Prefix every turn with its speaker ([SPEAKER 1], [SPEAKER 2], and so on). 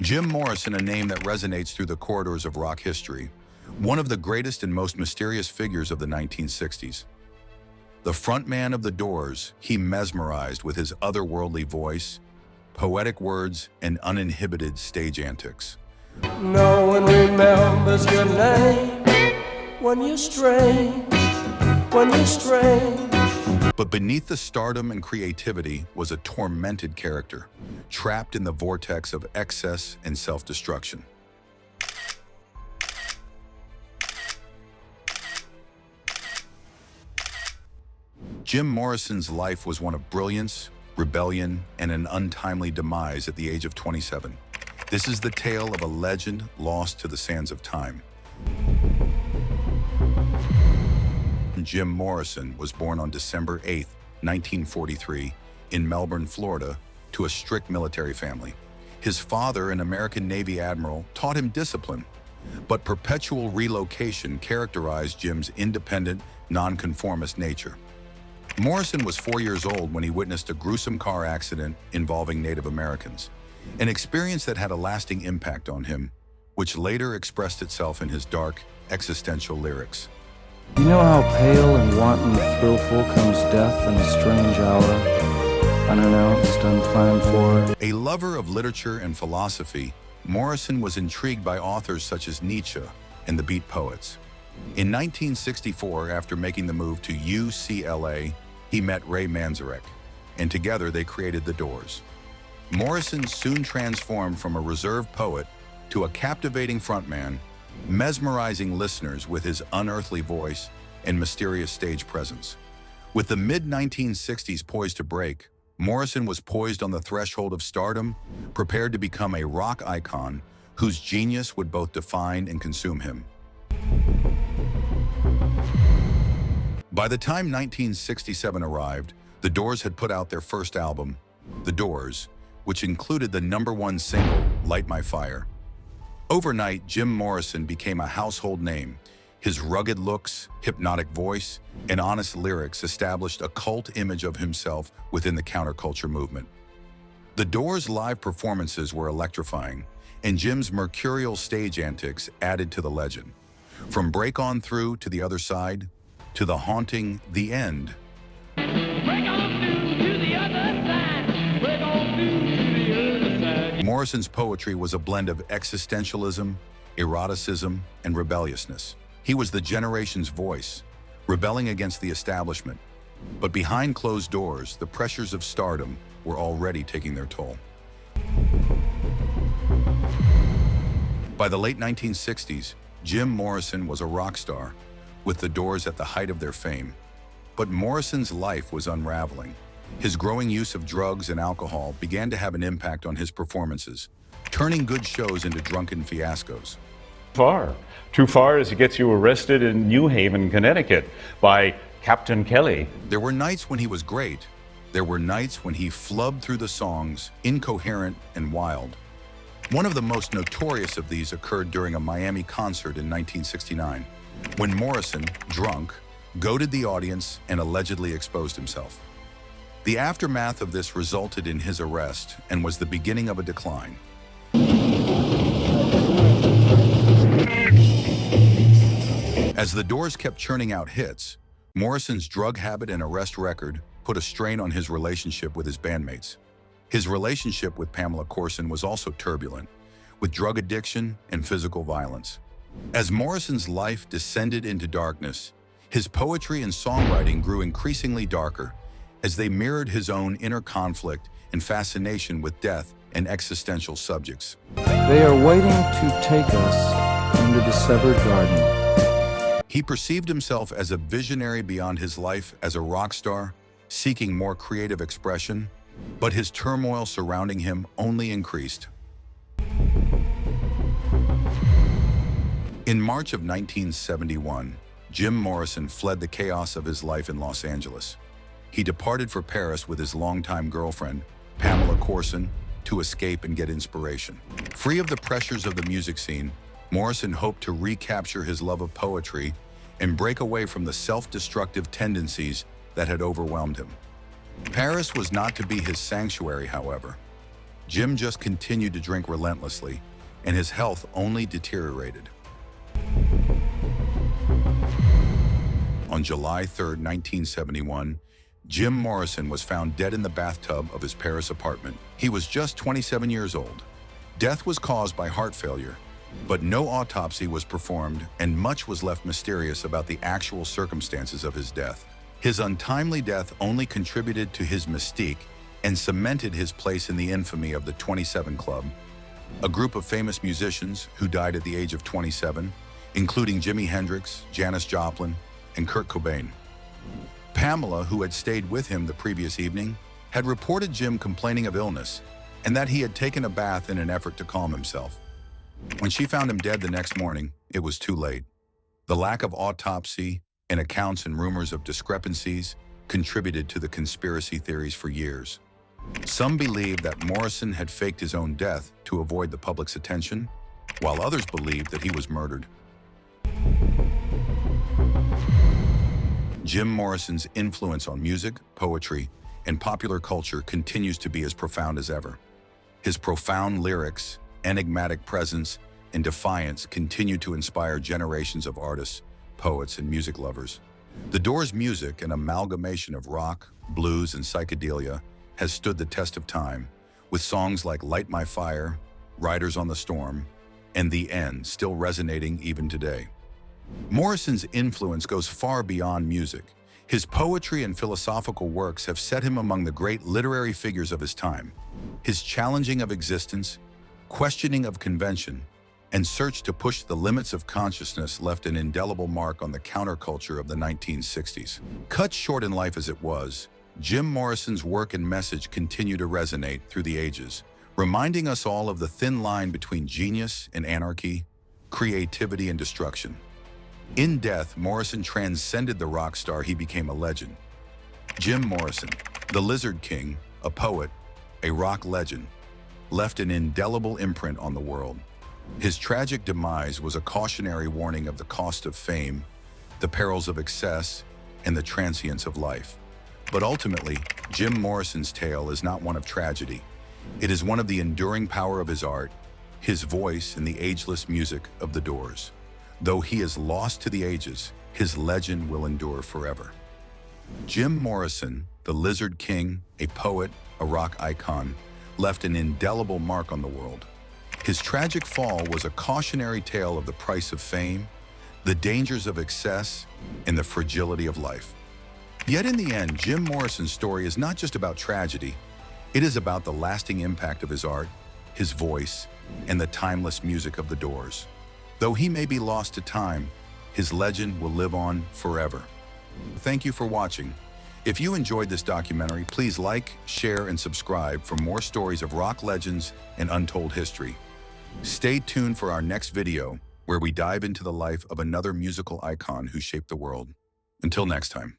[SPEAKER 1] Jim Morrison, a name that resonates through the corridors of rock history, one of the greatest and most mysterious figures of the 1960s. The frontman of the Doors, he mesmerized with his otherworldly voice, poetic words, and uninhibited stage antics.
[SPEAKER 2] No one remembers your name when you're strange, when you're strange.
[SPEAKER 1] But beneath the stardom and creativity was a tormented character, trapped in the vortex of excess and self-destruction. Jim Morrison's life was one of brilliance, rebellion, and an untimely demise at the age of 27. This is the tale of a legend lost to the sands of time. Jim Morrison was born on December 8, 1943, in Melbourne, Florida, to a strict military family. His father, an American Navy admiral, taught him discipline, but perpetual relocation characterized Jim's independent, nonconformist nature. Morrison was 4 years old when he witnessed a gruesome car accident involving Native Americans, an experience that had a lasting impact on him, which later expressed itself in his dark, existential lyrics.
[SPEAKER 3] You know how pale and wanton thrillful comes death in a strange hour, unannounced, unplanned for.
[SPEAKER 1] A lover of literature and philosophy, Morrison was intrigued by authors such as Nietzsche and the Beat Poets. In 1964, after making the move to UCLA, he met Ray Manzarek, and together they created The Doors. Morrison soon transformed from a reserved poet to a captivating frontman, mesmerizing listeners with his unearthly voice and mysterious stage presence. With the mid-1960s poised to break, Morrison was poised on the threshold of stardom, prepared to become a rock icon whose genius would both define and consume him. By the time 1967 arrived, The Doors had put out their first album, The Doors, which included the #1 single, Light My Fire. Overnight, Jim Morrison became a household name. His rugged looks, hypnotic voice, and honest lyrics established a cult image of himself within the counterculture movement. The Doors' live performances were electrifying, and Jim's mercurial stage antics added to the legend. From Break On Through to The Other Side, to the haunting The End.
[SPEAKER 4] Break on through to the other side. Break on through to the other side.
[SPEAKER 1] Morrison's poetry was a blend of existentialism, eroticism, and rebelliousness. He was the generation's voice, rebelling against the establishment. But behind closed doors, the pressures of stardom were already taking their toll. By the late 1960s, Jim Morrison was a rock star, with The Doors at the height of their fame. But Morrison's life was unraveling. His growing use of drugs and alcohol began to have an impact on his performances, turning good shows into drunken fiascos.
[SPEAKER 5] Too far as it gets you arrested in New Haven, Connecticut by Captain Kelly.
[SPEAKER 1] There were nights when he was great. There were nights when he flubbed through the songs, incoherent and wild. One of the most notorious of these occurred during a Miami concert in 1969, when Morrison, drunk, goaded the audience and allegedly exposed himself. The aftermath of this resulted in his arrest and was the beginning of a decline. As The Doors kept churning out hits, Morrison's drug habit and arrest record put a strain on his relationship with his bandmates. His relationship with Pamela Courson was also turbulent, with drug addiction and physical violence. As Morrison's life descended into darkness, his poetry and songwriting grew increasingly darker as they mirrored his own inner conflict and fascination with death and existential subjects.
[SPEAKER 3] They are waiting to take us into the severed garden.
[SPEAKER 1] He perceived himself as a visionary beyond his life as a rock star, seeking more creative expression, but his turmoil surrounding him only increased. In March of 1971, Jim Morrison fled the chaos of his life in Los Angeles. He departed for Paris with his longtime girlfriend, Pamela Courson, to escape and get inspiration. Free of the pressures of the music scene, Morrison hoped to recapture his love of poetry and break away from the self-destructive tendencies that had overwhelmed him. Paris was not to be his sanctuary, however. Jim just continued to drink relentlessly, and his health only deteriorated. On July 3, 1971, Jim Morrison was found dead in the bathtub of his Paris apartment. He was just 27 years old. Death was caused by heart failure, but no autopsy was performed, and much was left mysterious about the actual circumstances of his death. His untimely death only contributed to his mystique and cemented his place in the infamy of the 27 Club, a group of famous musicians who died at the age of 27, including Jimi Hendrix, Janis Joplin, and Kurt Cobain. Pamela, who had stayed with him the previous evening, had reported Jim complaining of illness and that he had taken a bath in an effort to calm himself. When she found him dead the next morning, it was too late. The lack of autopsy and accounts and rumors of discrepancies contributed to the conspiracy theories for years. Some believed that Morrison had faked his own death to avoid the public's attention, while others believed that he was murdered. Jim Morrison's influence on music, poetry, and popular culture continues to be as profound as ever. His profound lyrics, enigmatic presence, and defiance continue to inspire generations of artists, poets, and music lovers. The Doors' music, an amalgamation of rock, blues, and psychedelia, has stood the test of time, with songs like Light My Fire, Riders on the Storm, and The End still resonating even today. Morrison's influence goes far beyond music. His poetry and philosophical works have set him among the great literary figures of his time. His challenging of existence, questioning of convention, and search to push the limits of consciousness left an indelible mark on the counterculture of the 1960s. Cut short in life as it was, Jim Morrison's work and message continue to resonate through the ages, reminding us all of the thin line between genius and anarchy, creativity and destruction. In death, Morrison transcended the rock star, he became a legend. Jim Morrison, the Lizard King, a poet, a rock legend, left an indelible imprint on the world. His tragic demise was a cautionary warning of the cost of fame, the perils of excess, and the transience of life. But ultimately, Jim Morrison's tale is not one of tragedy. It is one of the enduring power of his art, his voice, and the ageless music of the Doors. Though he is lost to the ages, his legend will endure forever. Jim Morrison, the Lizard King, a poet, a rock icon, left an indelible mark on the world. His tragic fall was a cautionary tale of the price of fame, the dangers of excess, and the fragility of life. Yet in the end, Jim Morrison's story is not just about tragedy. It is about the lasting impact of his art, his voice, and the timeless music of the Doors. Though he may be lost to time, his legend will live on forever. Thank you for watching. If you enjoyed this documentary, please like, share, and subscribe for more stories of rock legends and untold history. Stay tuned for our next video, where we dive into the life of another musical icon who shaped the world. Until next time.